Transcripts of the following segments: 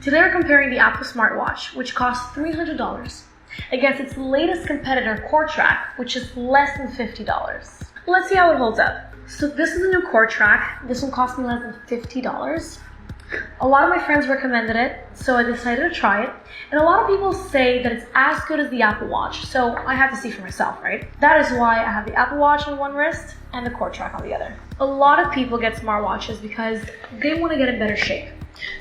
Today we're comparing the Apple smartwatch, which costs $300, against its latest competitor, KoreTrak, which is less than $50. Let's see how it holds up. So this is a new KoreTrak. This one cost me less than $50. A lot of my friends recommended it, so I decided to try it. And a lot of people say that it's as good as the Apple Watch, so I have to see for myself, right? That is why I have the Apple Watch on one wrist and the KoreTrak on the other. A lot of people get smartwatches because they want to get in better shape.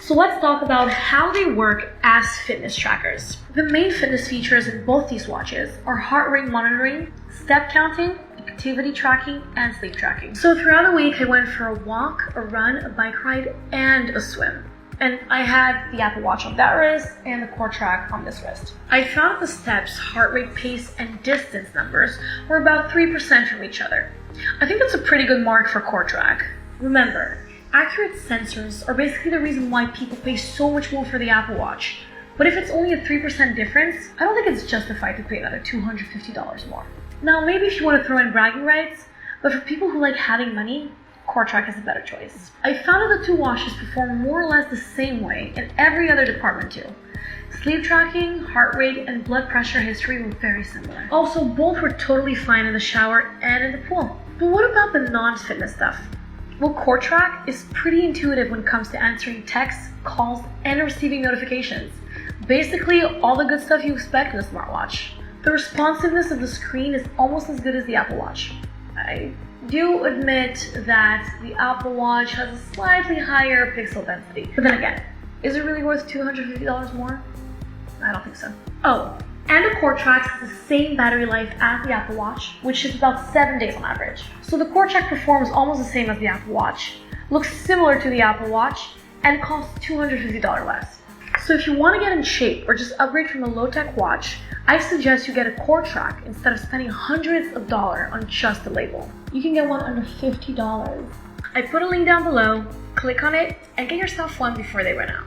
So let's talk about how they work as fitness trackers. The main fitness features in both these watches are heart rate monitoring, step counting, activity tracking, and sleep tracking. So throughout the week, I went for a walk, a run, a bike ride, and a swim. And I had the Apple Watch on that wrist and the KoreTrak on this wrist. I found the steps, heart rate, pace, and distance numbers were about 3% from each other. I think that's a pretty good mark for KoreTrak. Remember, accurate sensors are basically the reason why people pay so much more for the Apple Watch. But if it's only a 3% difference, I don't think it's justified to pay another $250 more. Now, maybe if you want to throw in bragging rights, but for people who like having money, KoreTrak is a better choice. I found that the two watches perform more or less the same way in every other department too. Sleep tracking, heart rate, and blood pressure history were very similar. Also, both were totally fine in the shower and in the pool. But what about the non-fitness stuff? Well, KoreTrak is pretty intuitive when it comes to answering texts, calls, and receiving notifications. Basically, all the good stuff you expect in a smartwatch. The responsiveness of the screen is almost as good as the Apple Watch. I do admit that the Apple Watch has a slightly higher pixel density. But then again, is it really worth $250 more? I don't think so. Oh, and the KoreTrak has the same battery life as the Apple Watch, which is about 7 days on average. So the KoreTrak performs almost the same as the Apple Watch, looks similar to the Apple Watch, and costs $250 less. So if you want to get in shape or just upgrade from a low-tech watch, I suggest you get a KoreTrak instead of spending hundreds of dollars on just the label. You can get one under $50. I put a link down below, click on it, and get yourself one before they run out.